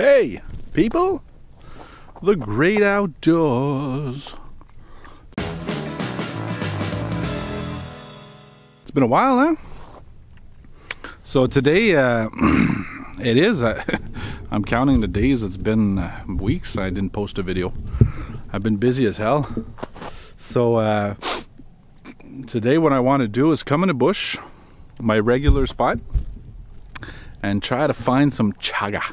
Hey, people! The great outdoors. It's been a while, huh? So today, it is, I'm counting the days. It's been weeks I didn't post a video. I've been busy as hell. So today what I want to do is come in the bush, my regular spot, and try to find some chaga.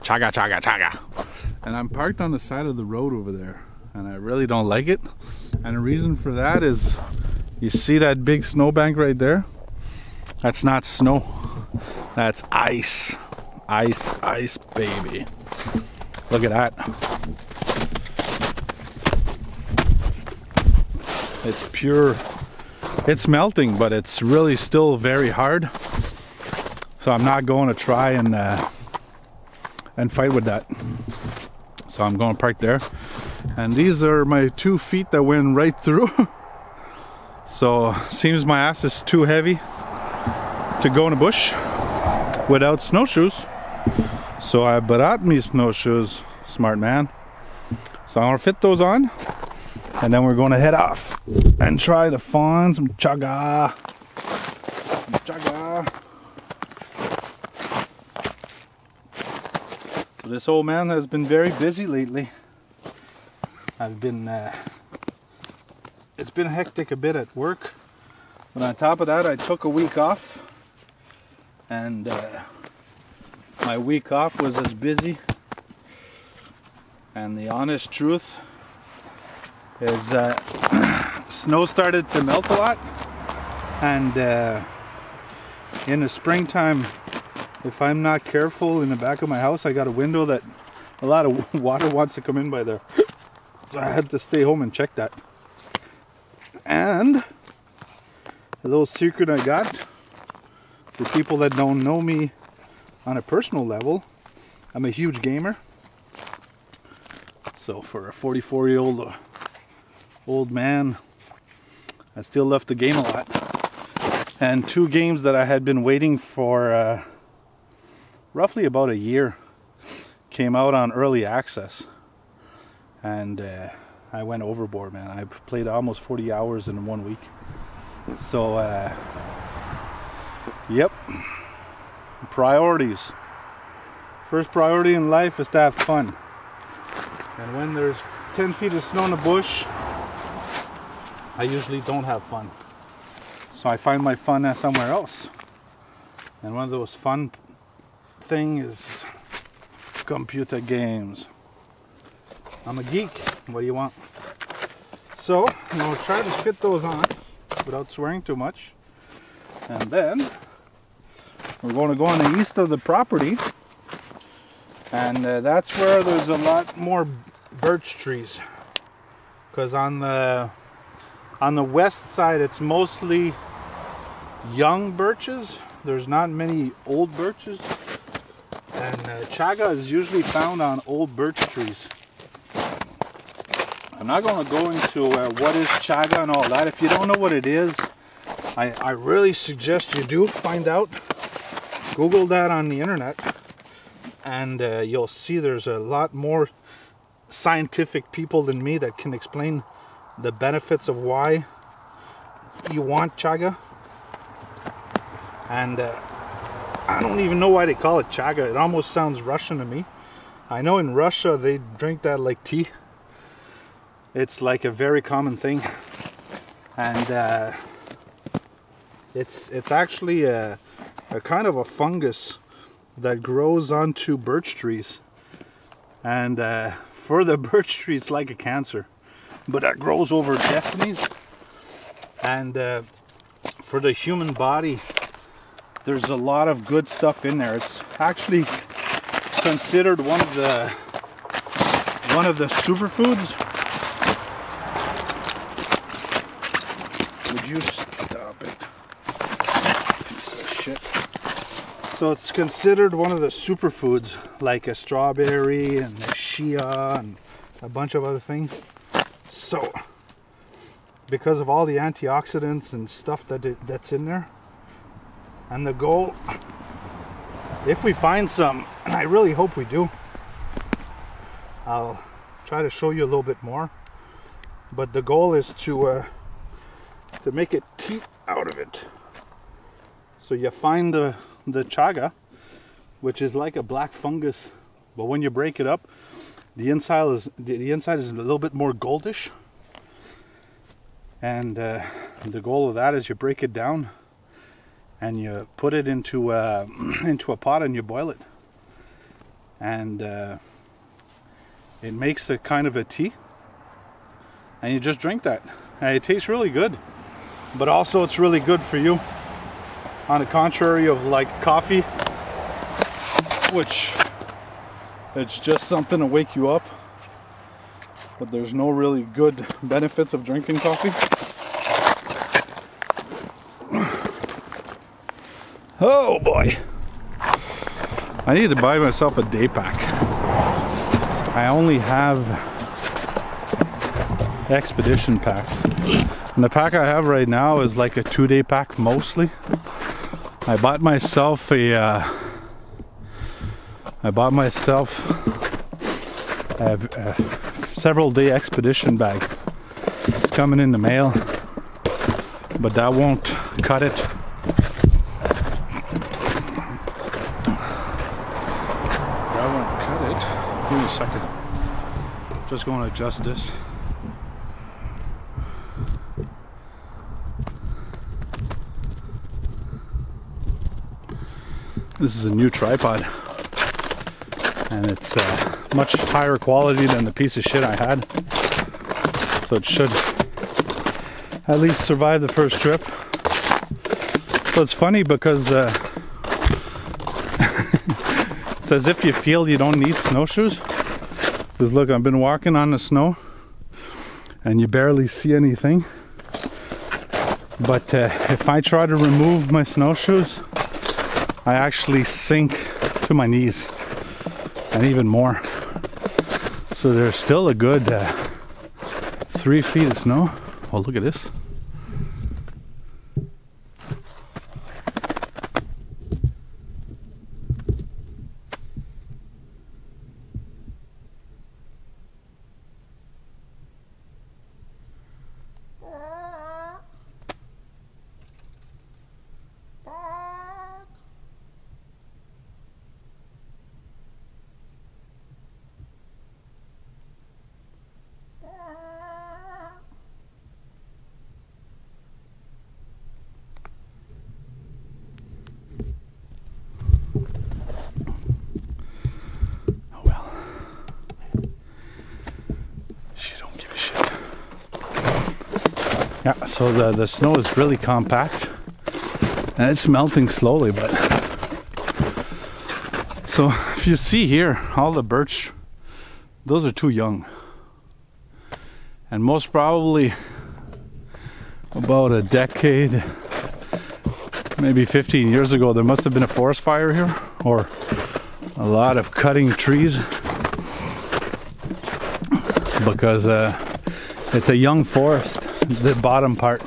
Chaga. And I'm parked on the side of the road over there, and I really don't like it. And the reason for that is, you see that big snowbank right there? That's not snow. That's ice. Ice, baby. Look at that. It's pure. It's melting, but it's really still very hard. So I'm not going to try and fight with that. So I'm going to park there. And these are my 2 feet that went right through. So seems my ass is too heavy to go in the bush without snowshoes. So I bought me snowshoes, smart man. So I'm gonna fit those on, and then we're gonna head off and try to find some chaga. So this old man has been very busy lately. It's been hectic a bit at work, but on top of that I took a week off, and my week off was as busy. And the honest truth is that snow started to melt a lot, and in the springtime, if I'm not careful, in the back of my house I got a window that a lot of water wants to come in by there. So I had to stay home and check that. And a little secret I got, for people that don't know me on a personal level, I'm a huge gamer. So for a 44-year-old old man, I still love to game a lot. And 2 games that I had been waiting for roughly about a year came out on early access. And I went overboard, man. I played almost 40 hours in 1 week. So, yep. Priorities. First priority in life is to have fun. And when there's 10 feet of snow in the bush, I usually don't have fun. So I find my fun somewhere else. And one of those fun things is computer games. I'm a geek. What do you want? So I'm going to try to fit those on without swearing too much. And then we're going to go on the east of the property. And that's where there's a lot more birch trees. Because on the west side it's mostly young birches. There's not many old birches. And chaga is usually found on old birch trees. I'm not going to go into what is chaga and all that. If you don't know what it is, I really suggest you do find out. Google that on the internet, and you'll see there's a lot more scientific people than me that can explain the benefits of why you want chaga. And I don't even know why they call it chaga. It almost sounds Russian to me. I know in Russia they drink that like tea. It's like a very common thing, and it's actually a kind of a fungus that grows onto birch trees, and for the birch tree it's like a cancer, but that grows over destinies. And for the human body, there's a lot of good stuff in there. It's actually considered one of the superfoods. Would you stop it? Piece of shit. So it's considered one of the superfoods, like a strawberry and a shea and a bunch of other things. So because of all the antioxidants and stuff that's in there, and the goal if we find some, and I really hope we do, I'll try to show you a little bit more. But the goal is to make a tea out of it. So you find the chaga, which is like a black fungus, but when you break it up, the inside is a little bit more goldish. And the goal of that is you break it down and you put it into a pot and you boil it, and it makes a kind of a tea, and you just drink that, and it tastes really good. But also it's really good for you, on the contrary of like coffee, which it's just something to wake you up, but there's no really good benefits of drinking coffee. Oh boy, I need to buy myself a day pack. I only have expedition packs, and the pack I have right now is like a 2-day pack mostly. I bought myself a several day expedition bag. It's coming in the mail, but that won't cut it. Give me a second. Just going to adjust this. This is a new tripod, and it's much higher quality than the piece of shit I had. So it should at least survive the first trip. So it's funny because it's as if you feel you don't need snowshoes. Because look, I've been walking on the snow and you barely see anything. But if I try to remove my snowshoes, I actually sink to my knees and even more. So there's still a good 3 feet of snow. Oh, look at this. Yeah, so the snow is really compact and it's melting slowly, but so if you see here, all the birch, those are too young, and most probably about a decade, maybe 15 years ago, there must have been a forest fire here, or a lot of cutting trees, because it's a young forest, the bottom part,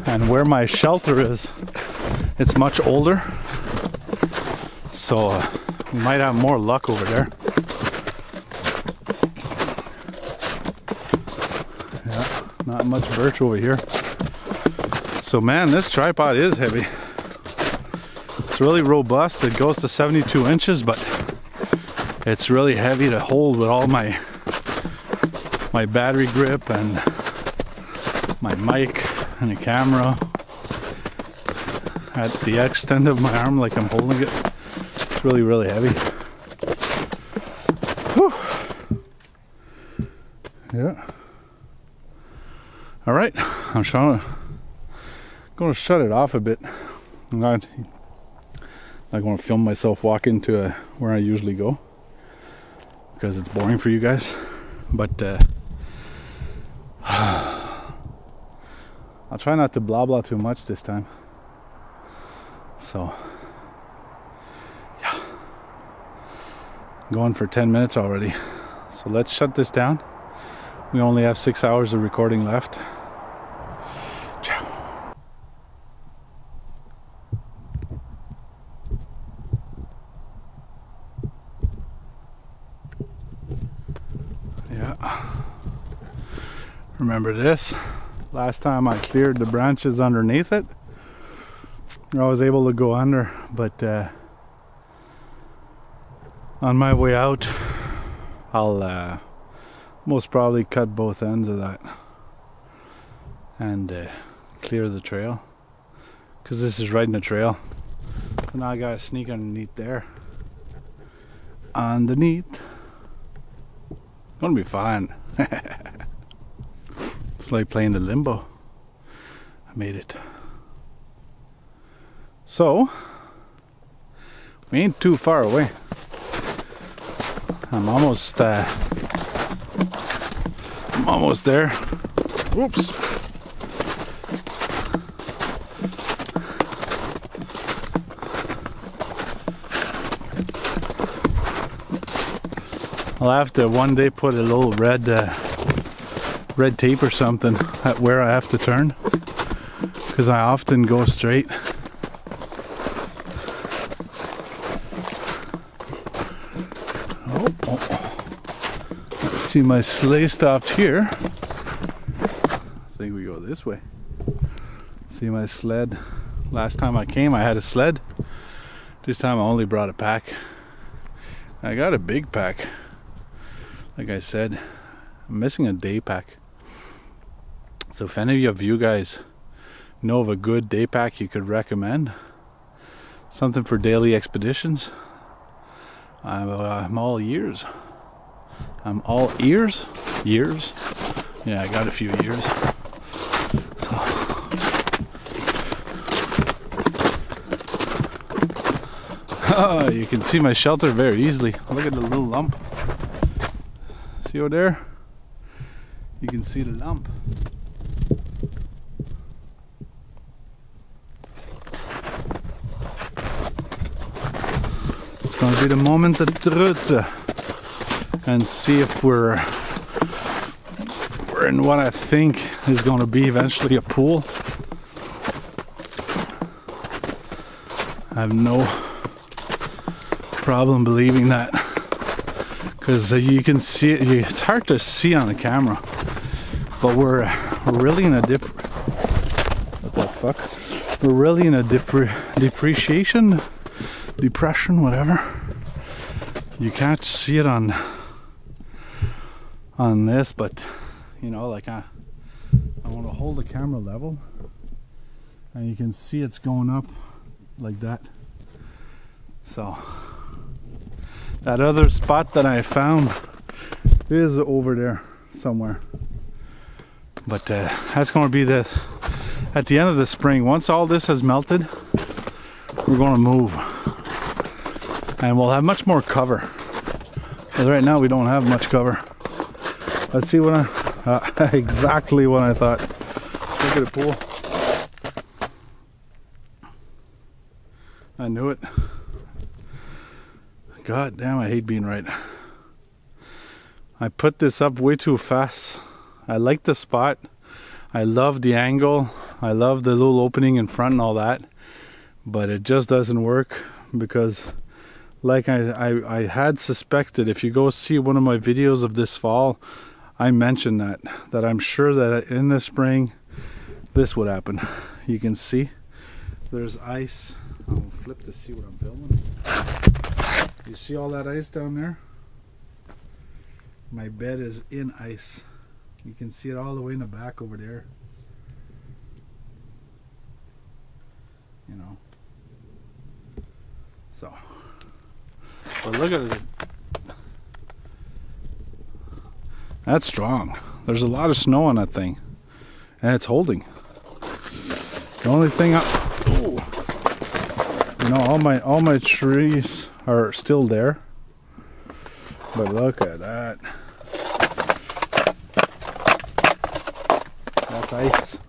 and where my shelter is, it's much older, so we might have more luck over there. Yeah, not much birch over here. So man, this tripod is heavy. It's really robust. It goes to 72 inches, but it's really heavy to hold with all my battery grip and my mic and the camera at the extent of my arm, like I'm holding it. It's really, really heavy. Whew. Yeah. All right, I'm going to shut it off a bit. I'm not going to film myself walking to where I usually go, because it's boring for you guys. But I'll try not to blah blah too much this time. So yeah, going for 10 minutes already. So let's shut this down. We only have 6 hours of recording left. Ciao. Remember this? Last time I cleared the branches underneath it, I was able to go under, but on my way out, I'll most probably cut both ends of that and clear the trail, because this is right in the trail. So now I gotta sneak underneath there. Underneath. Gonna be fine. It's like playing the limbo. I made it. So, we ain't too far away. I'm almost there. Whoops. I'll have to one day put a little red tape or something at where I have to turn, because I often go straight. Let's see, my sleigh stopped here. I think we go this way. See my sled. Last time I came I had a sled. This time I only brought a pack. I got a big pack. Like I said, I'm missing a day pack. So if any of you guys know of a good day pack you could recommend, something for daily expeditions, I'm all ears. I'm all ears? Years? Yeah, I got a few years. So. Oh, you can see my shelter very easily. Look at the little lump. See over there? You can see the lump. It's going to be the moment of truth and see if we're in what I think is going to be eventually a pool. I have no problem believing that, because you can see it. It's hard to see on the camera, but we're really in a what the fuck? We're really in a depression, whatever. You can't see it on this, but you know, like I want to hold the camera level, and you can see it's going up like that. So that other spot that I found is over there somewhere, but that's going to be this at the end of the spring. Once all this has melted, we're going to move, and we'll have much more cover, because right now we don't have much cover. Let's see what exactly what I thought. Look at the pool. I knew it. God damn, I hate being right. I put this up way too fast. I like the spot. I love the angle. I love the little opening in front and all that. But it just doesn't work, because like I had suspected, if you go see one of my videos of this fall, I mentioned that I'm sure that in the spring this would happen. You can see there's ice. I'll flip to see what I'm filming. You see all that ice down there? My bed is in ice. You can see it all the way in the back over there. You know. So, but look at it. That's strong. There's a lot of snow on that thing, and it's holding. The only thing you know, all my trees are still there, but look at that. That's ice.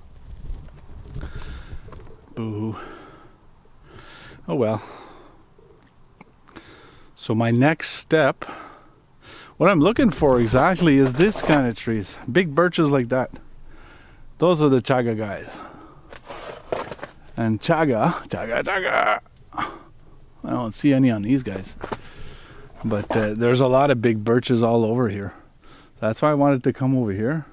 Boo. Oh well. So my next step, what I'm looking for exactly is this kind of trees. Big birches like that. Those are the Chaga guys. And Chaga. I don't see any on these guys. But there's a lot of big birches all over here. That's why I wanted to come over here.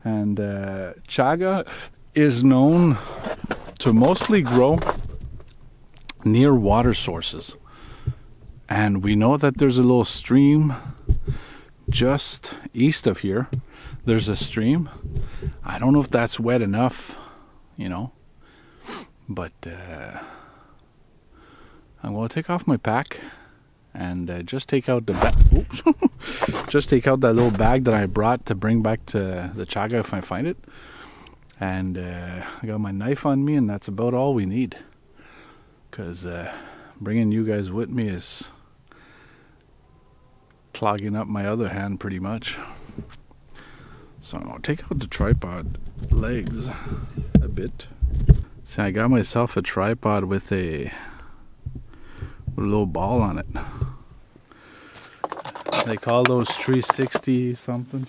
And chaga is known to mostly grow near water sources. And we know that there's a little stream just east of here. There's a stream. I don't know if that's wet enough, you know. But I'm going to take off my pack and just take out the just take out that little bag that I brought to bring back to the chaga if I find it. And I got my knife on me, and that's about all we need. Because bringing you guys with me is clogging up my other hand pretty much. So I'm going to take out the tripod legs a bit. See, I got myself a tripod with a little ball on it. They call those 360 something.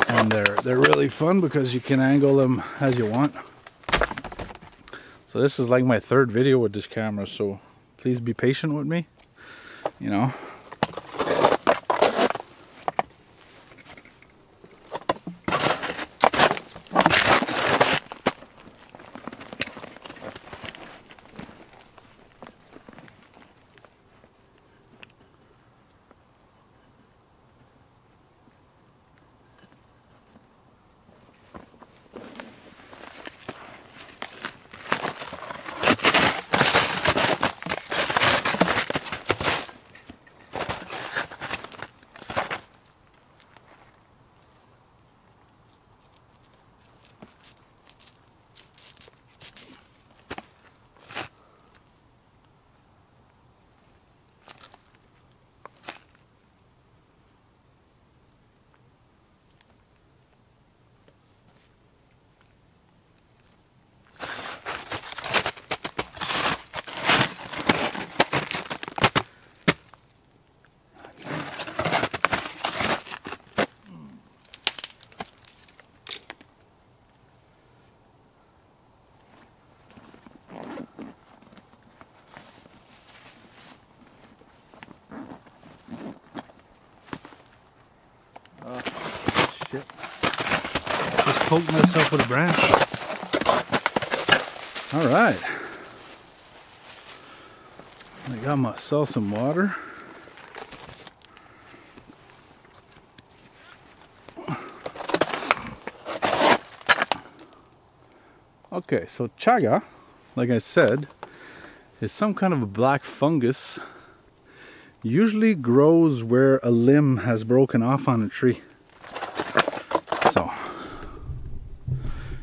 And they're really fun because you can angle them as you want. So this is like my third video with this camera, so please be patient with me, you know. Shit. Just poked myself with a branch. Alright. I got myself some water. Okay, so chaga, like I said, is some kind of a black fungus. Usually grows where a limb has broken off on a tree. So,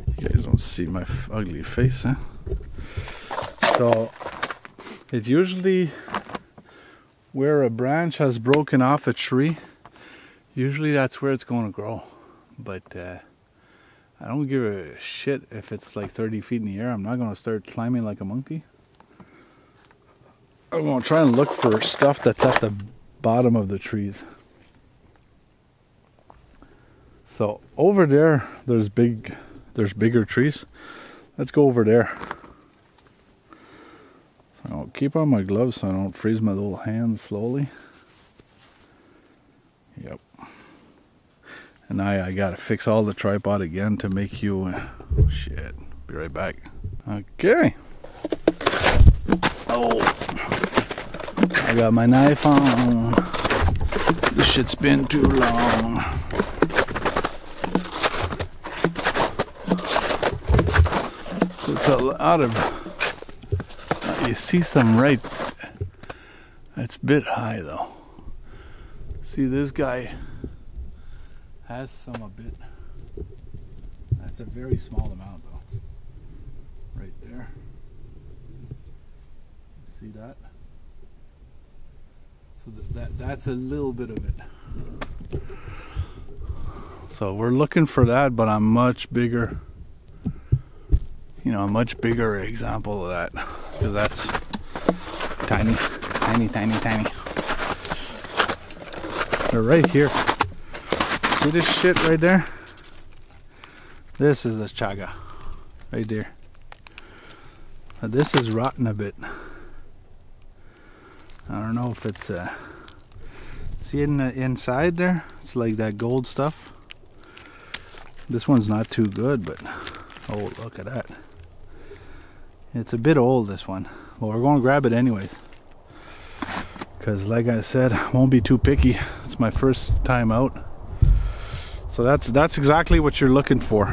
you guys don't see my ugly face, huh? So, it usually, where a branch has broken off a tree, usually that's where it's going to grow. But I don't give a shit if it's like 30 feet in the air. I'm not going to start climbing like a monkey. I'm going to try and look for stuff that's at the bottom of the trees. So over there, there's bigger trees. Let's go over there. So I'll keep on my gloves so I don't freeze my little hands slowly. Yep. And I gotta fix all the tripod again to make you... oh shit. Be right back. Okay. Oh. I got my knife on. This shit's been too long. It's a lot of... you see some right... that's a bit high though. See, this guy has some a bit. That's a very small amount though. Right there. See that? So that's a little bit of it. So we're looking for that, but I'm much bigger. You know, a much bigger example of that, because that's tiny, tiny, tiny, tiny. They're right here. See this shit right there? This is the chaga, right there. Now this is rotten a bit. I don't know if it's See in the inside there? It's like that gold stuff. This one's not too good, but oh, look at that. It's a bit old, this one. Well, we're going to grab it anyways. Because like I said, I won't be too picky. It's my first time out. So that's exactly what you're looking for.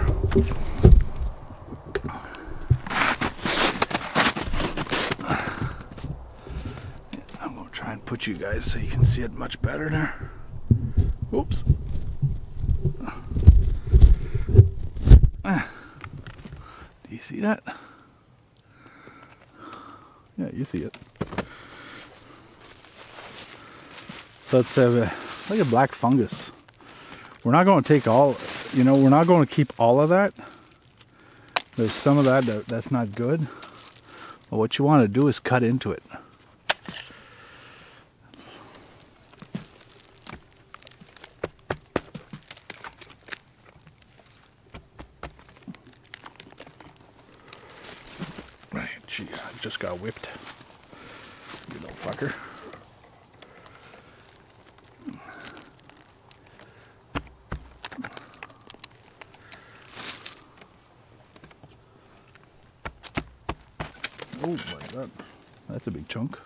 I'm going to try and put you guys so you can see it much better there. Oops. Do you see that? Yeah, you see it. So it's like a black fungus. We're not going to take all, you know, we're not going to keep all of that. There's some of that's not good. But what you want to do is cut into it. Right, gee, I just got whipped. You little fucker. Oh my god, that's a big chunk.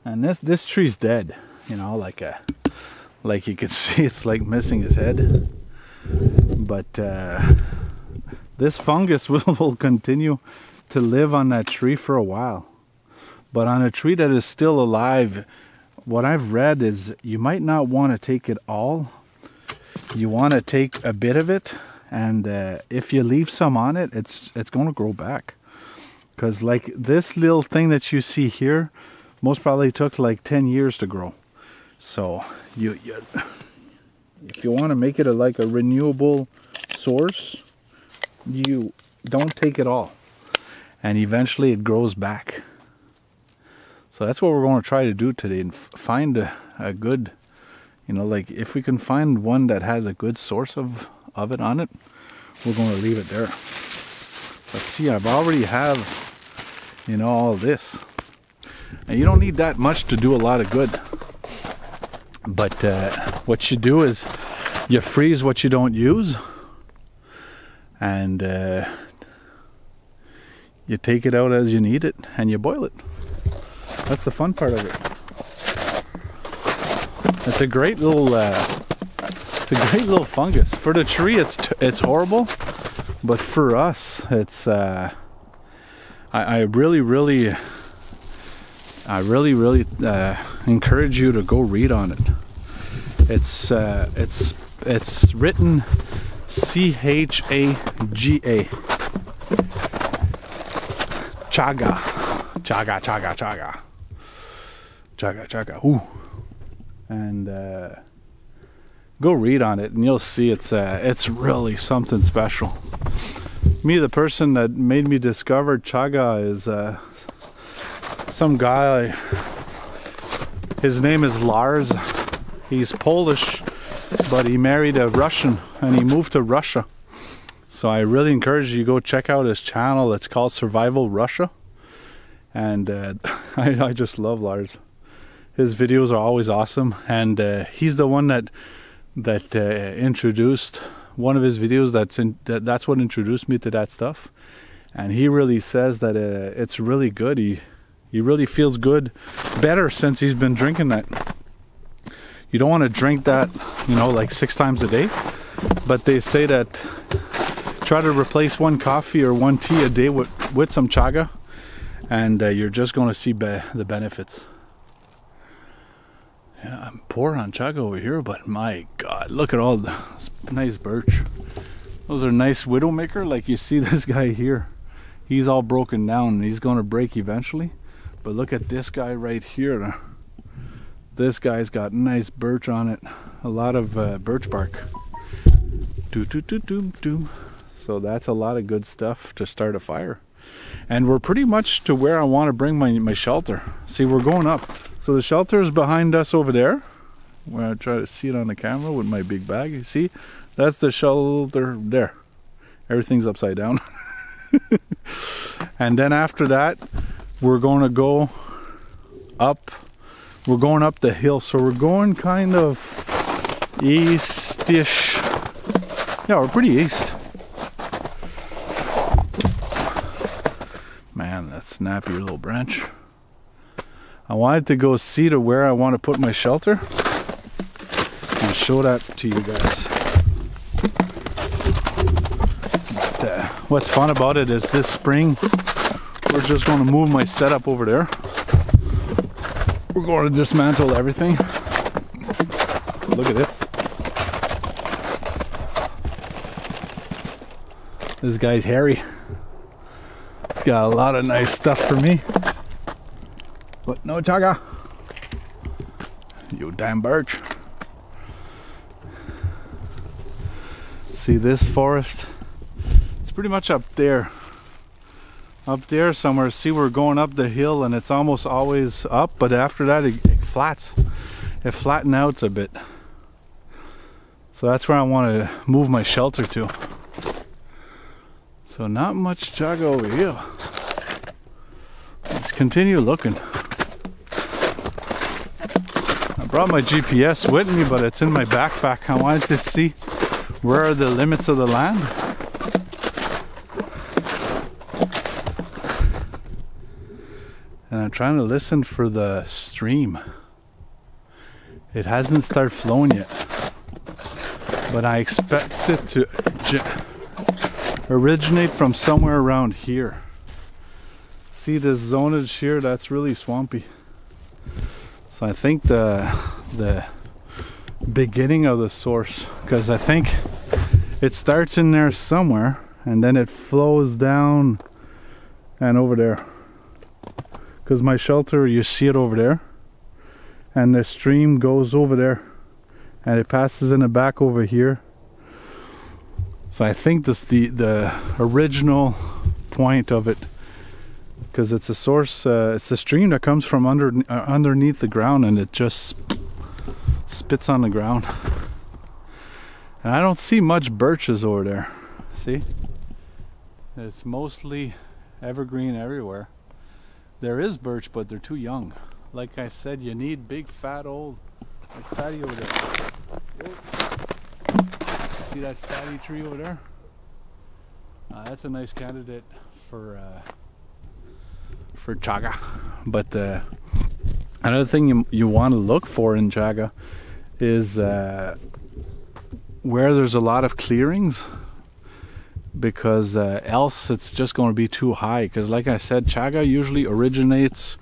And this tree's dead, you know, like you can see, it's like missing his head. But this fungus will continue to live on that tree for a while. But on a tree that is still alive, what I've read is you might not want to take it all. You want to take a bit of it. And if you leave some on it, it's going to grow back. Because like this little thing that you see here, most probably took like 10 years to grow. So if you want to make it like a renewable source, you don't take it all. And eventually it grows back. So that's what we're going to try to do today, and find a good, you know, like if we can find one that has a good source of it on it, we're going to leave it there. Let's see, I've already have, you know, all this, and you don't need that much to do a lot of good. But what you do is you freeze what you don't use, and you take it out as you need it, and you boil it. That's the fun part of it. It's a great little fungus. For the tree, it's horrible, but for us, it's I really encourage you to go read on it. It's written C-H-A-G-A. Chaga. Chaga, chaga, chaga. Chaga, chaga. Ooh. And go read on it, and you'll see it's really something special. Me, the person that made me discover Chaga is some guy. His name is Lars. He's Polish, but he married a Russian, and he moved to Russia. So I really encourage you to go check out his channel. It's called Survival Russia, and I just love Lars. His videos are always awesome, and he's the one that introduced one of his videos. That's what introduced me to that stuff, and he really says that it's really good. He really feels good, better since he's been drinking that. You don't want to drink that, you know, like 6 times a day, but they say that try to replace one coffee or one tea a day with some chaga, and you're just going to see the benefits. Yeah, I'm poor on chaga over here, but my god, look at all the nice birch. Those are nice widowmaker. Like you see this guy here, he's all broken down and he's going to break eventually. But look at this guy right here. This guy's got nice birch on it, a lot of birch bark. So that's a lot of good stuff to start a fire. And we're pretty much to where I want to bring my shelter. See, we're going up. So the shelter is behind us over there. I'm going to try to see it on the camera with my big bag. You see, that's the shelter there. Everything's upside down. And then after that, we're going to go up. We're going up the hill, so we're going kind of east-ish. Yeah, we're pretty east. Man, that snappy little branch. I wanted to go see to where I want to put my shelter and show that to you guys. But, what's fun about it is this spring we're just going to move my setup over there. We're going to dismantle everything. Look at this. This guy's hairy. He's got a lot of nice stuff for me. But no Chaga. You damn birch. See this forest? It's pretty much up there. Up there somewhere. See, we're going up the hill and it's almost always up, but after that it flats. It flattens out a bit. So that's where I want to move my shelter to. So not much Chaga over here. Let's continue looking. I brought my GPS with me, but it's in my backpack. I wanted to see where are the limits of the land. And I'm trying to listen for the stream. It hasn't started flowing yet, but I expect it to originate from somewhere around here. See this zonage here? That's really swampy. So I think the beginning of the source, because I think it starts in there somewhere and then it flows down and over there. Because my shelter, you see it over there, and the stream goes over there and it passes in the back over here. So I think this the original point of it, because it's a source, it's a stream that comes from underneath the ground and it just spits on the ground. And I don't see much birches over there. See? It's mostly evergreen everywhere. There is birch, but they're too young. Like I said, you need big, fat, old, like fatty over there. See that fatty tree over there? That's a nice candidate for Chaga. But another thing you want to look for in Chaga is where there's a lot of clearings, because else it's just going to be too high. Because like I said, Chaga usually originates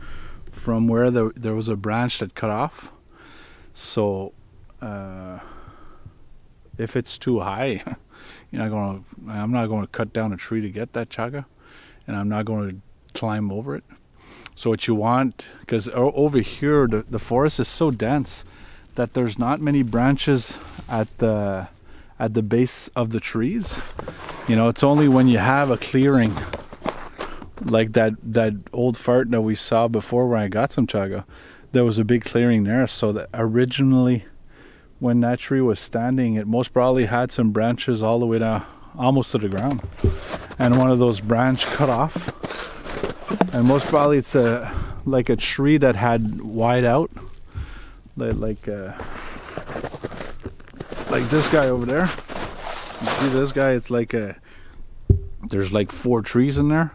from where there was a branch that cut off. So if it's too high, I'm not going to cut down a tree to get that Chaga, and I'm not going to climb over it. So what you want, because over here the forest is so dense that there's not many branches at the base of the trees. You know, it's only when you have a clearing like that old fart that we saw before where I got some Chaga, there was a big clearing there. So that originally when that tree was standing, it most probably had some branches all the way down almost to the ground, and one of those branch cut off, and most probably it's like a tree that had wide out, like this guy over there. You see this guy? It's like there's like 4 trees in there.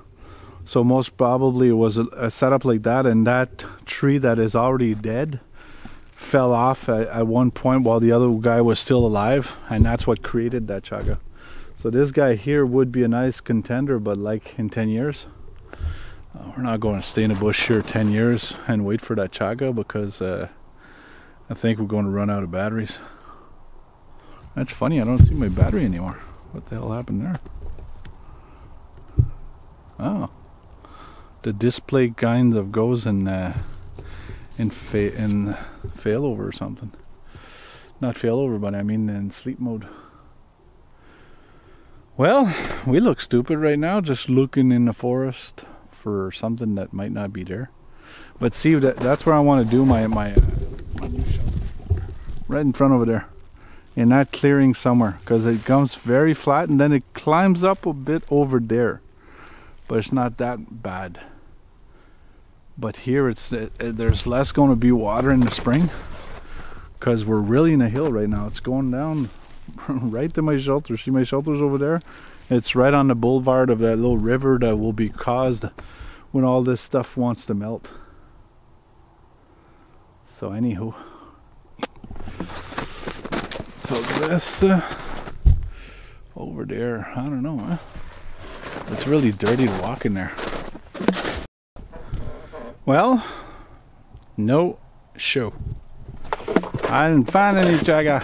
So most probably it was a setup like that, and that tree that is already dead fell off at one point while the other guy was still alive, and that's what created that Chaga. So this guy here would be a nice contender, but like in 10 years, we're not going to stay in a bush here 10 years and wait for that Chaga, because I think we're going to run out of batteries. That's funny, I don't see my battery anymore. What the hell happened there? Oh, the display kind of goes in failover or something. Not failover, but I mean in sleep mode. Well, we look stupid right now, just looking in the forest for something that might not be there. But see, that's where I want to do my new shelter. Right in front over there, in that clearing somewhere, because it comes very flat and then it climbs up a bit over there, but it's not that bad. But here it's there's less going to be water in the spring because we're really in a hill right now. It's going down right to my shelter. See my shelters over there? It's right on the boulevard of that little river that will be caused when all this stuff wants to melt. So anywho, so this over there, I don't know, it's really dirty to walk in there. Well, no show. I didn't find any chaga.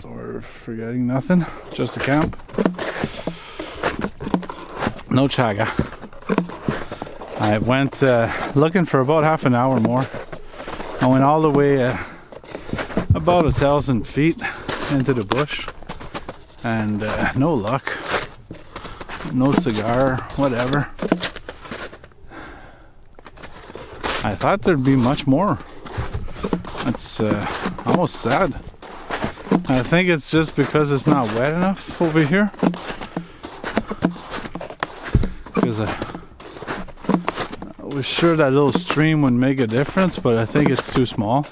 So we're forgetting nothing, just a camp. No chaga. I went looking for about half an hour more. I went all the way about 1,000 feet into the bush, and no luck. No cigar, whatever. I thought there'd be much more. It's almost sad. I think it's just because it's not wet enough over here. Because I was sure that little stream would make a difference, but I think it's too small.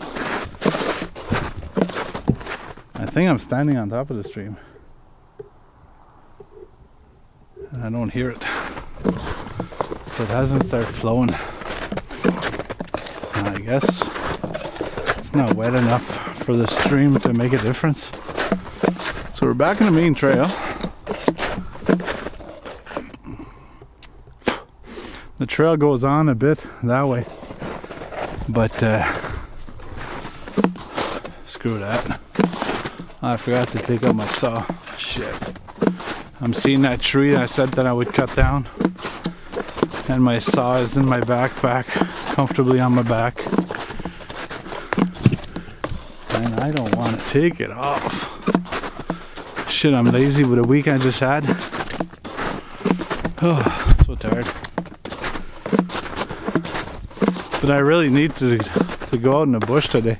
I think I'm standing on top of the stream. And I don't hear it. So it hasn't started flowing. I guess it's not wet enough for the stream to make a difference. So we're back in the main trail. The trail goes on a bit that way, but screw that. I forgot to take out my saw. Shit. I'm seeing that tree I said that I would cut down, and my saw is in my backpack, comfortably on my back, and I don't want to take it off. Shit, I'm lazy with a week I just had. Oh, so tired. But I really need to go out in the bush today.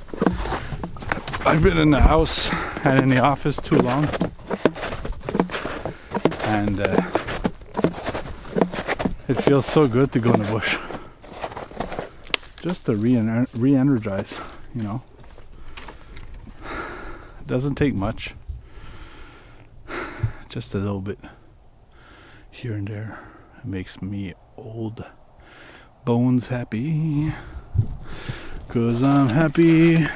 I've been in the house and in the office too long, and it feels so good to go in the bush, just to re-energize, you know. It doesn't take much, just a little bit here and there. It makes me old bones happy, 'cause I'm happy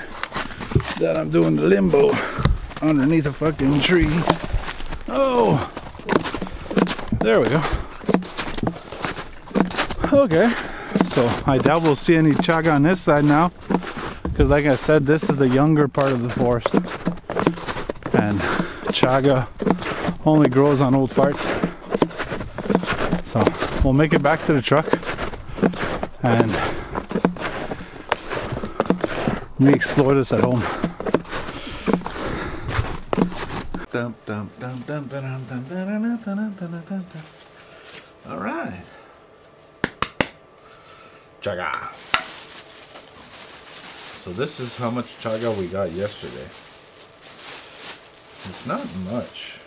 that I'm doing the limbo underneath a fucking tree. Oh, there we go. Okay, so I doubt we'll see any chaga on this side now, because like I said, this is the younger part of the forest, and chaga only grows on old farts. So we'll make it back to the truck and re-explore this at home. All right. Chaga. So this is how much chaga we got yesterday. It's not much,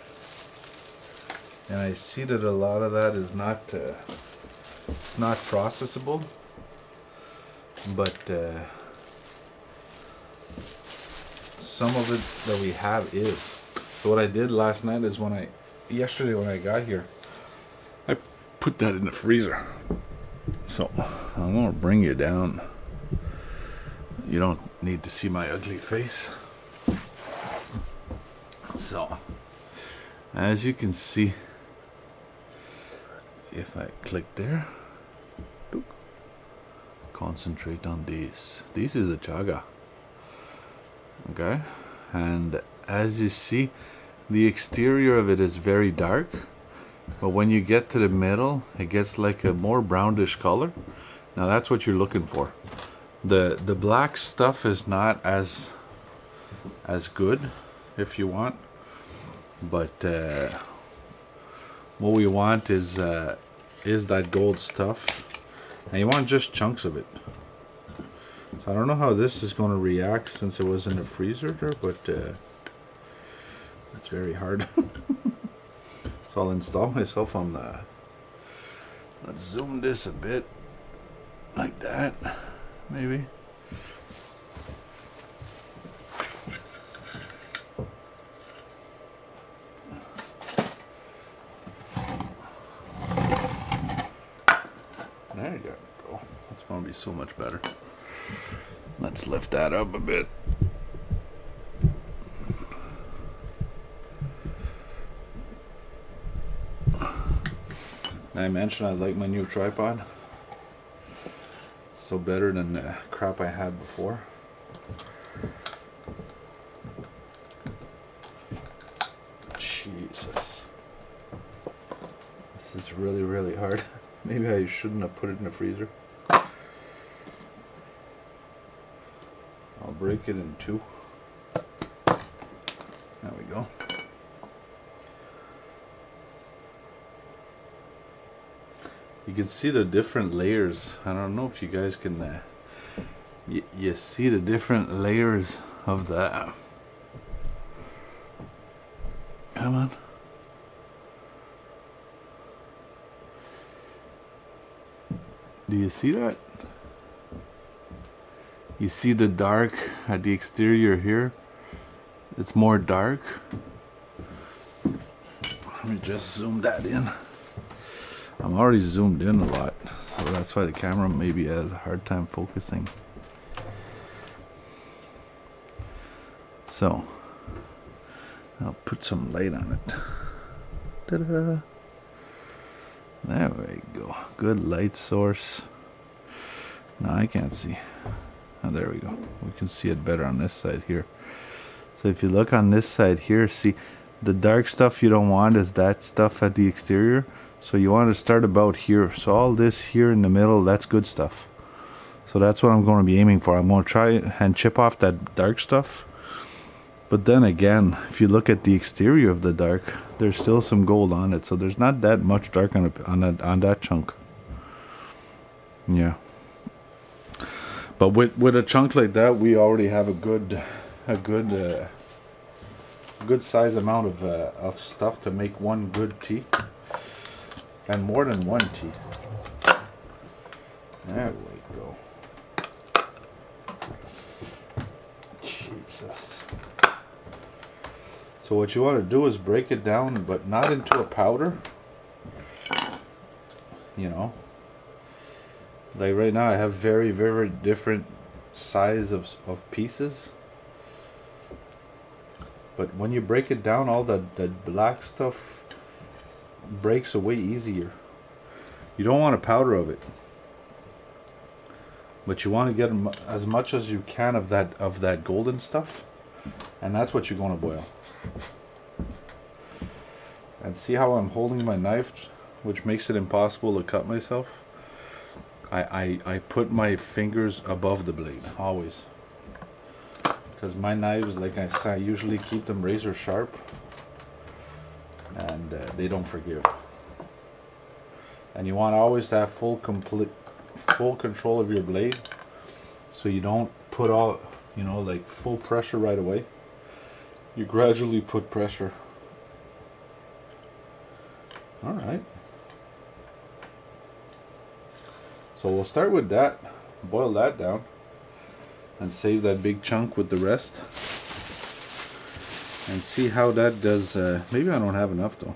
and I see that a lot of that is not it's not processable, but some of it that we have is. So what I did last night is yesterday when I got here, I put that in the freezer. So I'm gonna bring you down. You don't need to see my ugly face. So as you can see, if I click there, concentrate on these. This is a chaga. Okay, and as you see, the exterior of it is very dark, but when you get to the middle, it gets like a more brownish color. Now that's what you're looking for. The black stuff is not as good, if you want, but what we want is that gold stuff, and you want just chunks of it. So I don't know how this is going to react since it was in the freezer there, but it's very hard. So I'll install myself on Let's zoom this a bit, like that, maybe. There you go. That's going to be so much better. Let's lift that up a bit. I mentioned I like my new tripod. It's so better than the crap I had before. Jesus. This is really, really hard. Maybe I shouldn't have put it in the freezer. I'll break it in two. There we go. You can see the different layers. I don't know if you guys can you see the different layers of that. Come on. Do you see that? You see the dark at the exterior here? It's more dark. Let me just zoom that in. I'm already zoomed in a lot, so that's why the camera maybe has a hard time focusing. So, I'll put some light on it. Ta-da! There we go. Good light source. No, I can't see. Oh, there we go. We can see it better on this side here. So if you look on this side here, see the dark stuff you don't want is that stuff at the exterior. So you want to start about here. So all this here in the middle, that's good stuff. So that's what I'm going to be aiming for. I'm going to try and chip off that dark stuff. But then again, if you look at the exterior of the dark, there's still some gold on it. So there's not that much dark on that chunk. Yeah. But with a chunk like that, we already have a good size amount of stuff to make one good tea. And more than one tea. There we go. Jesus. So what you want to do is break it down, but not into a powder. You know. Like right now I have very, very different size of pieces. But when you break it down, all that black stuff breaks away easier. You don't want a powder of it, but you want to get as much as you can of that golden stuff, and that's what you're going to boil. And see how I'm holding my knife, which makes it impossible to cut myself. I put my fingers above the blade always, because my knives, like I said, I usually keep them razor sharp. And they don't forgive. And you want always to have full control of your blade, so you don't put all, you know, like full pressure right away. You gradually put pressure. All right. So we'll start with that, boil that down, and save that big chunk with the rest. And see how that does. Maybe I don't have enough though.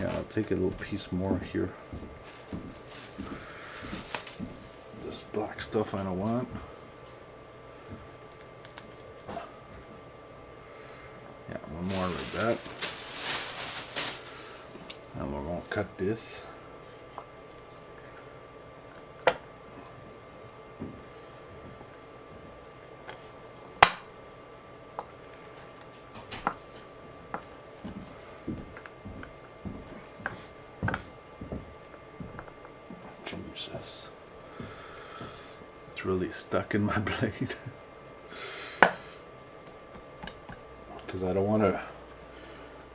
Yeah, I'll take a little piece more here. This black stuff I don't want. Yeah, one more like that. And we're going to cut this. Jesus. It's really stuck in my blade. Because I don't want to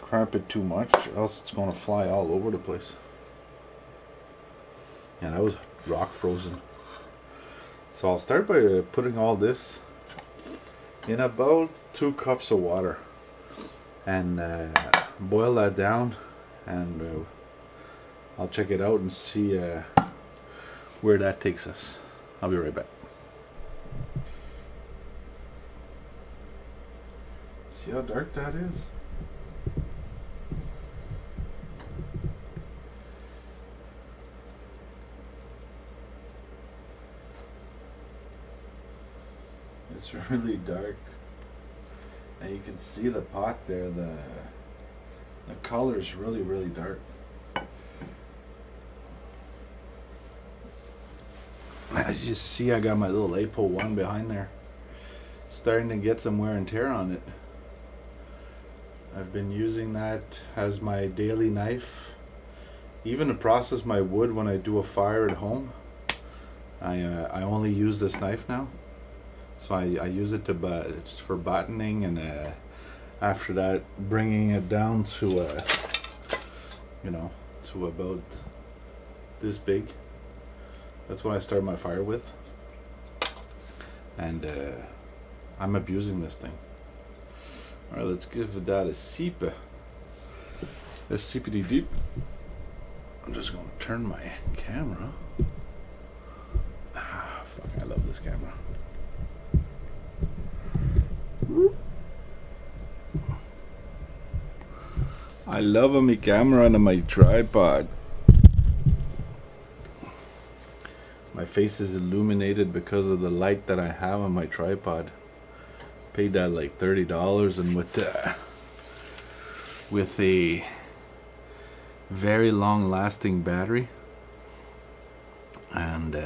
cramp it too much, or else it's going to fly all over the place. Yeah, that was rock frozen. So I'll start by putting all this in about 2 cups of water and boil that down, and I'll check it out and see where that takes us. I'll be right back. See how dark that is? It's really dark, and you can see the pot there. The color is really, really dark. As you see, I got my little Apo 1 behind there, starting to get some wear and tear on it. I've been using that as my daily knife, even to process my wood when I do a fire at home. I only use this knife now. So I use it for bottoning, and after that bringing it down to you know, to about this big. That's what I start my fire with, and I'm abusing this thing. All right, let's give that a seep. A seepity deep. I'm just gonna turn my camera. Ah, fuck! I love this camera. I love my camera and my tripod. My face is illuminated because of the light that I have on my tripod. Paid that like $30, and with a very long lasting battery, and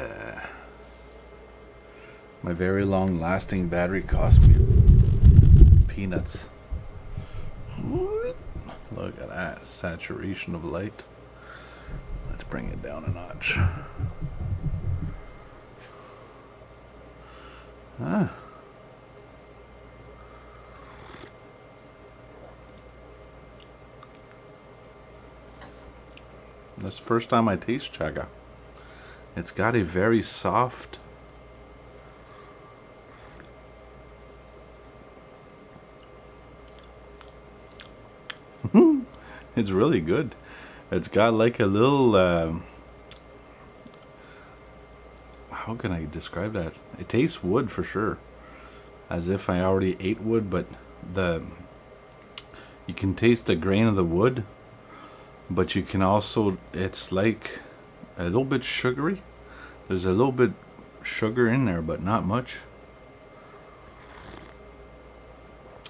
my very long lasting battery cost me peanuts. Look at that saturation of light. Let's bring it down a notch. Ah. That's the first time I taste Chaga. It's got a very soft, it's really good. It's got like a little how can I describe that? It tastes wood for sure, as if I already ate wood, but you can taste the grain of the wood, but you can also, it's like a little bit sugary. There's a little bit sugar in there, but not much.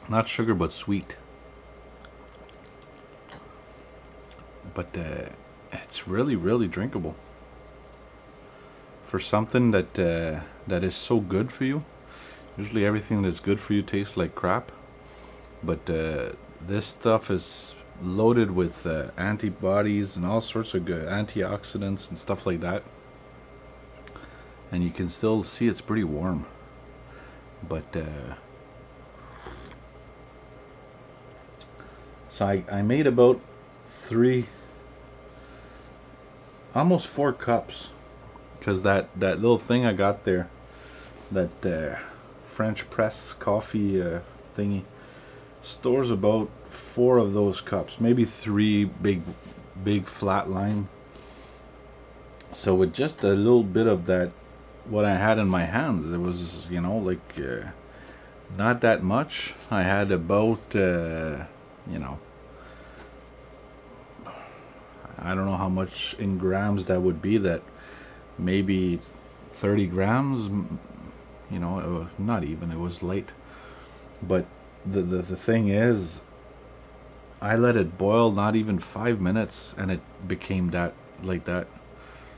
Not sugar, but sweet. But it's really, really drinkable for something that that is so good for you. Usually everything that's good for you tastes like crap, but this stuff is loaded with antibodies and all sorts of good antioxidants and stuff like that, and you can still see it's pretty warm. But so I made about almost 4 cups, because that little thing I got there, that French press coffee thingy, stores about 4 of those cups, maybe 3 big flat line. So with just a little bit of that, what I had in my hands, it was, you know, like not that much. I had about you know, I don't know how much in grams that would be, that maybe 30 grams, you know, it was not even, it was light. But the thing is, I let it boil not even 5 minutes, and it became that, like that.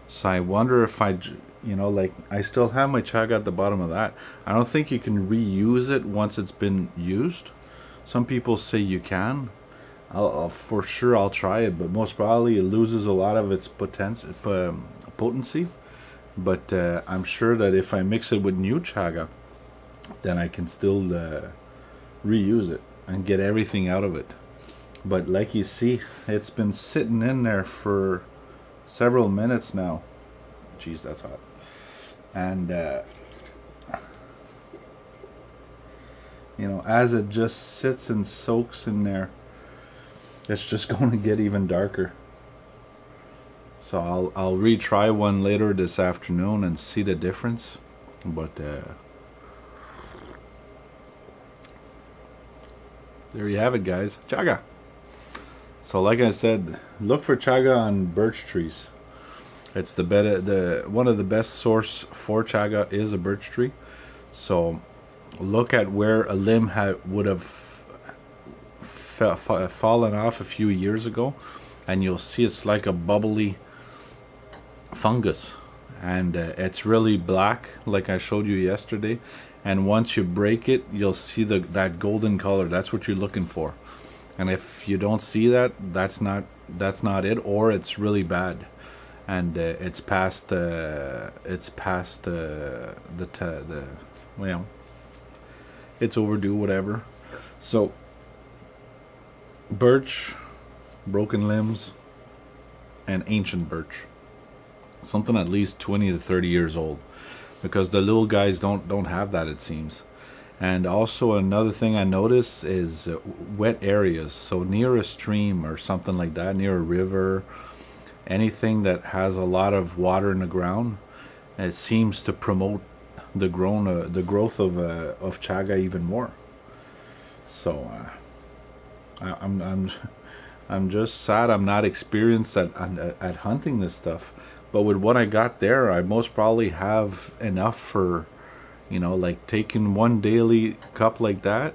So I wonder if you know, like, I still have my Chaga at the bottom of that. I don't think you can reuse it once it's been used. Some people say you can. For sure I'll try it, but most probably it loses a lot of its potency. But I'm sure that if I mix it with new Chaga, then I can still reuse it and get everything out of it. But like you see, it's been sitting in there for several minutes now. Jeez, that's hot. And you know, as it just sits and soaks in there, it's just going to get even darker. So I'll retry one later this afternoon and see the difference. But there you have it, guys. Chaga. So like I said, look for chaga on birch trees. It's one of the best source for chaga is a birch tree. So look at where a limb would have fallen off a few years ago, and you'll see it's like a bubbly fungus, and it's really black like I showed you yesterday, and once you break it you'll see that golden color. That's what you're looking for, and if you don't see that, that's not it, or it's really bad, and it's past the well, it's overdue, whatever. So birch, broken limbs, and ancient birch, something at least 20 to 30 years old, because the little guys don't have that, it seems. And also another thing I notice is wet areas. So near a stream or something like that, near a river, anything that has a lot of water in the ground, it seems to promote the growth of chaga even more. So I'm just sad I'm not experienced at hunting this stuff. But with what I got there, I most probably have enough for, you know, like taking one daily cup like that.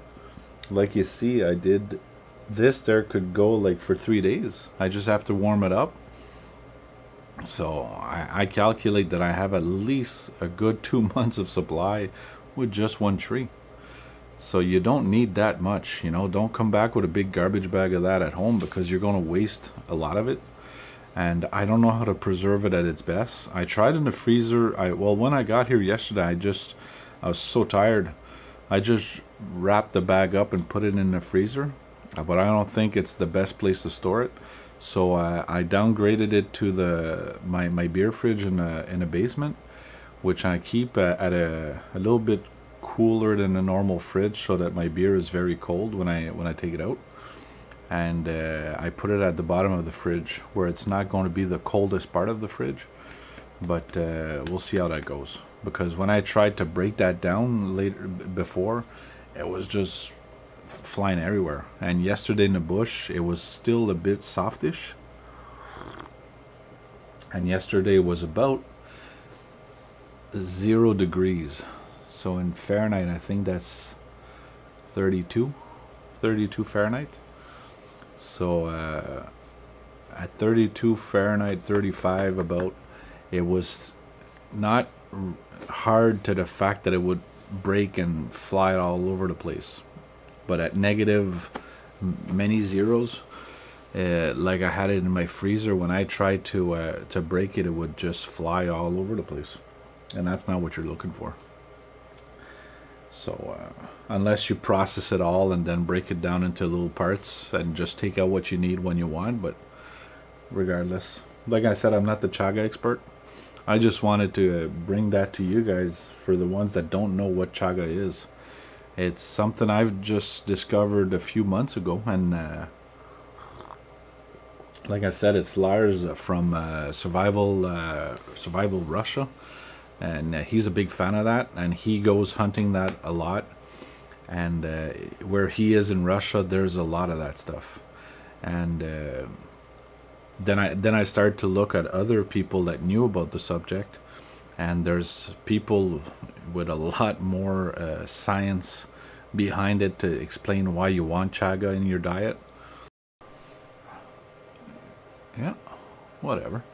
Like you see, I did this there, could go like for 3 days. I just have to warm it up. So I calculate that I have at least a good 2 months of supply with just one tree. So you don't need that much, you know. Don't come back with a big garbage bag of that at home, because you're going to waste a lot of it. And I don't know how to preserve it at its best. I tried in the freezer. Well, when I got here yesterday, I was so tired. I just wrapped the bag up and put it in the freezer. But I don't think it's the best place to store it. So I downgraded it to my beer fridge in a basement, which I keep at a little bit cooler than a normal fridge, so that my beer is very cold when I take it out. And I put it at the bottom of the fridge, where it's not going to be the coldest part of the fridge. But we'll see how that goes, because when I tried to break that down before, it was just flying everywhere. And yesterday in the bush, it was still a bit softish, and yesterday was about 0 degrees. So in Fahrenheit, I think that's 32 Fahrenheit. So at 32 Fahrenheit, 35 about, it was not hard to the fact that it would break and fly all over the place. But at negative many zeros, like I had it in my freezer, when I tried to break it, it would just fly all over the place, and that's not what you're looking for. So unless you process it all and then break it down into little parts and just take out what you need when you want. But regardless, like I said, I'm not the chaga expert. I just wanted to bring that to you guys, for the ones that don't know what chaga is. It's something I've just discovered a few months ago, and like I said, it's Lars from Survival Russia. And he's a big fan of that, and he goes hunting that a lot. And where he is in Russia, there's a lot of that stuff. And then I started to look at other people that knew about the subject, and there's people with a lot more science behind it to explain why you want chaga in your diet. Yeah, whatever.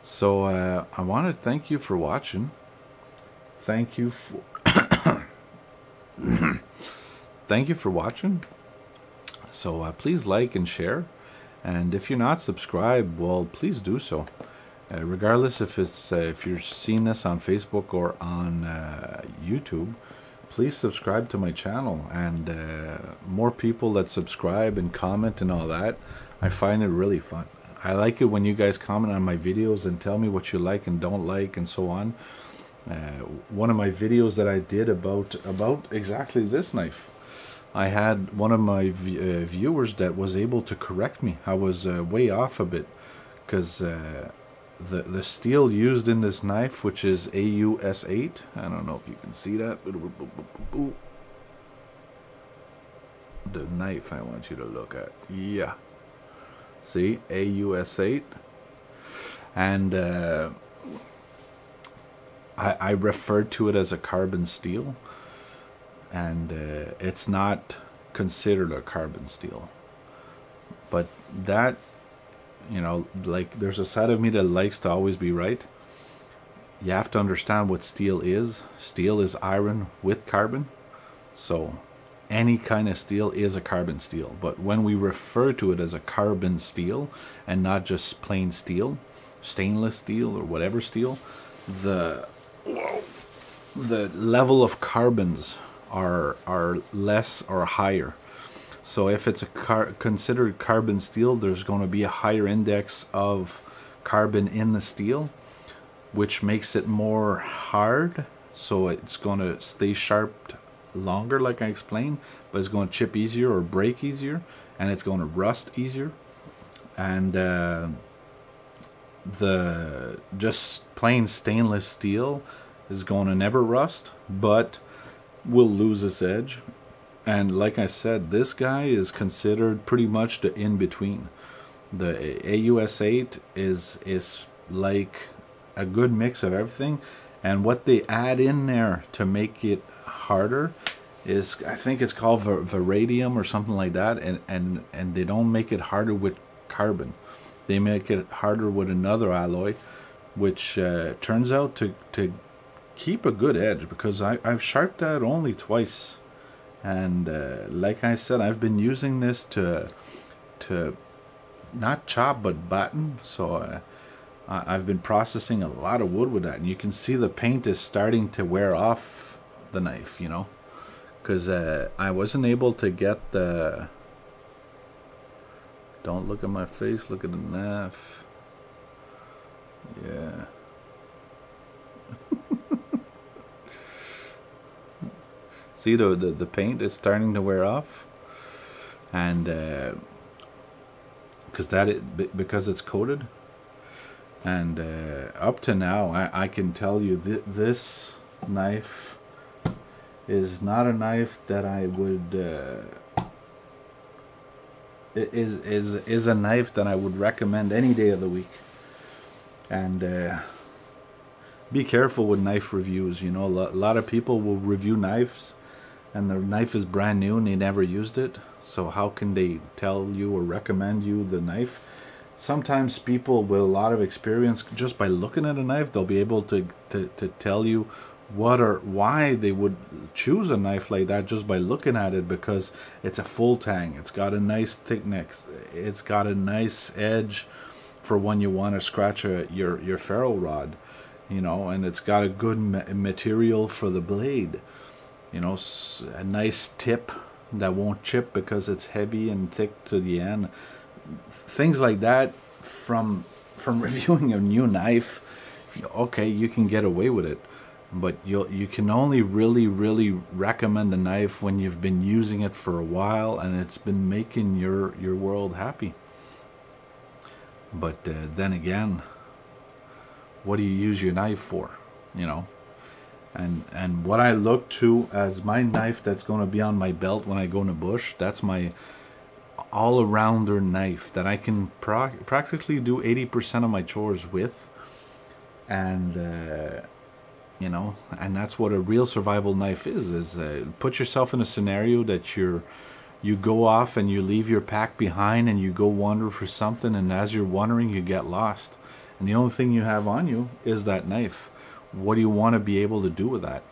So I want to thank you for watching. Thank you for thank you for watching. So please like and share, and if you're not subscribed, well, please do so. Regardless if you're seeing this on Facebook or on YouTube, please subscribe to my channel. And more people that subscribe and comment and all that, I find it really fun. I like it when you guys comment on my videos and tell me what you like and don't like and so on. One of my videos that I did about exactly this knife, I had one of my viewers that was able to correct me. I was way off a bit, because the steel used in this knife, which is AUS8. I don't know if you can see that. The knife I want you to look at. Yeah. See? AUS8. And I referred to it as a carbon steel. And it's not considered a carbon steel. But that, you know, like, there's a side of me that likes to always be right. You have to understand what steel is. Steel is iron with carbon. So any kind of steel is a carbon steel. But when we refer to it as a carbon steel and not just plain steel, stainless steel or whatever steel, the level of carbons are less or higher. So if it's a considered carbon steel, there's going to be a higher index of carbon in the steel, which makes it more hard. So it's going to stay sharp longer, like I explained, but it's going to chip easier or break easier, and it's going to rust easier. And the just plain stainless steel is going to never rust, but will lose its edge. And like I said, this guy is considered pretty much the in-between. The AUS8 is like a good mix of everything, and what they add in there to make it harder is, I think it's called Varadium or something like that, and they don't make it harder with carbon. They make it harder with another alloy, which turns out to keep a good edge, because I've sharpened that only twice. And like I said, I've been using this to not chop but batten. So I've been processing a lot of wood with that, and you can see the paint is starting to wear off the knife, you know, because I wasn't able to get the... Don't look at my face, look at the knife. Yeah. See, the paint is starting to wear off, and because it's coated. And up to now, I can tell you this knife is not a knife that I would is a knife that I would recommend any day of the week. And be careful with knife reviews. You know, a lot of people will review knives, and the knife is brand new and they never used it. So how can they tell you or recommend you the knife? Sometimes people with a lot of experience, just by looking at a knife, they'll be able to tell you what or why they would choose a knife like that just by looking at it, because it's a full tang. It's got a nice thickness. It's got a nice edge for when you want to scratch your ferro rod, you know, and it's got a good material for the blade. You know, a nice tip that won't chip because it's heavy and thick to the end. Things like that from reviewing a new knife, okay, you can get away with it, but you can only really recommend a knife when you've been using it for a while and it's been making your world happy. But then again, what do you use your knife for, you know? And what I look to as my knife that's going to be on my belt when I go in the bush, that's my all-arounder knife that I can practically do 80% of my chores with. And you know, and that's what a real survival knife is put yourself in a scenario that you go off and you leave your pack behind and you go wander for something, and as you're wandering you get lost, and the only thing you have on you is that knife. What do you want to be able to do with that?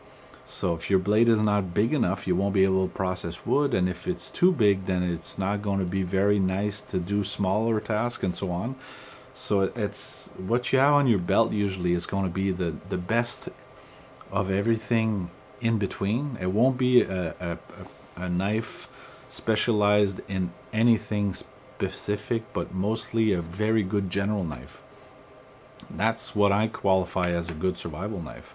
So if your blade is not big enough, you won't be able to process wood, and if it's too big, then it's not going to be very nice to do smaller tasks and so on. So it's what you have on your belt usually is going to be the best of everything in between. It won't be a knife specialized in anything specific, but mostly a very good general knife. That's what I qualify as a good survival knife.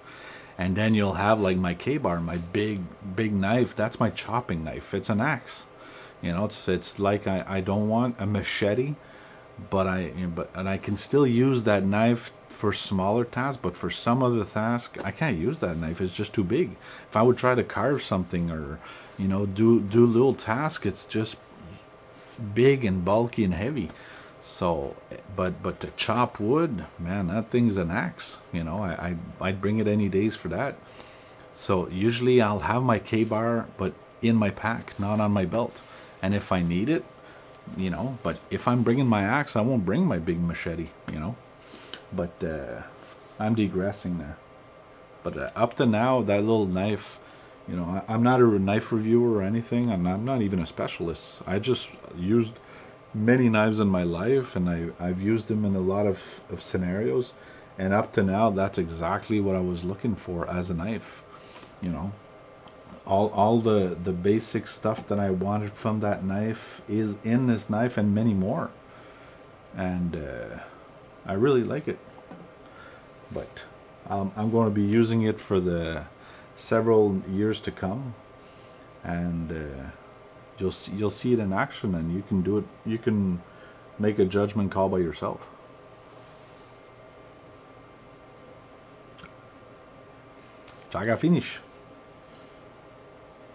And then you'll have like my K-bar, my big knife. That's my chopping knife. It's an axe. You know, it's like I don't want a machete, but I can still use that knife for smaller tasks, but for some other tasks, I can't use that knife. It's just too big. If I would try to carve something or, you know, do little tasks, it's just big and bulky and heavy. So, but to chop wood, man, that thing's an axe. You know, I'd bring it any days for that. So usually I'll have my K-bar, but in my pack, not on my belt. And if I need it, you know, but if I'm bringing my axe, I won't bring my big machete, you know. But I'm digressing there. But up to now, that little knife, you know, I'm not a knife reviewer or anything. I'm not even a specialist. I just used many knives in my life, and I've used them in a lot of scenarios. And up to now, that's exactly what I was looking for as a knife. You know, all the basic stuff that I wanted from that knife is in this knife, and many more. And I really like it. But I'm going to be using it for the several years to come, and you'll see it in action, and you can do it. You can make a judgment call by yourself. Chaga finish.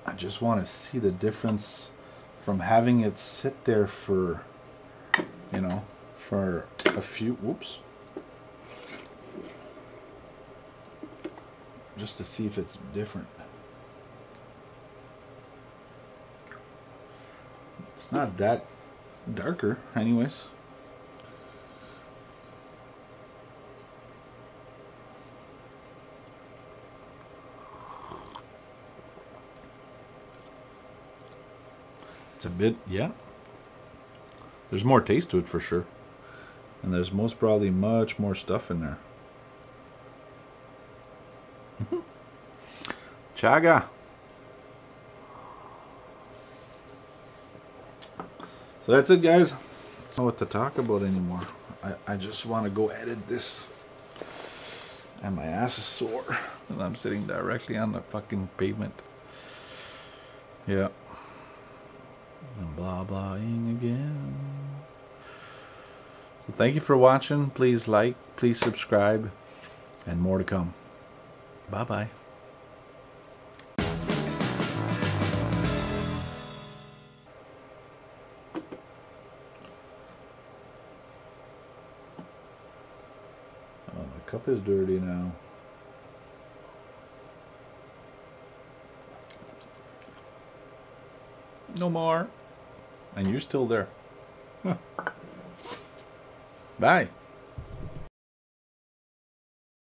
I just want to see the difference from having it sit there for, you know, for a few, whoops, just to see if it's different. It's not that darker anyways. It's a bit, yeah. There's more taste to it for sure. And there's most probably much more stuff in there. Chaga. So that's it, guys. I don't know what to talk about anymore. I just want to go edit this. And my ass is sore. And I'm sitting directly on the fucking pavement. Yeah. And blah blahing again. So thank you for watching. Please like, please subscribe, and more to come. Bye bye. Oh, my cup is dirty now. No more. And you're still there. Huh. Bye.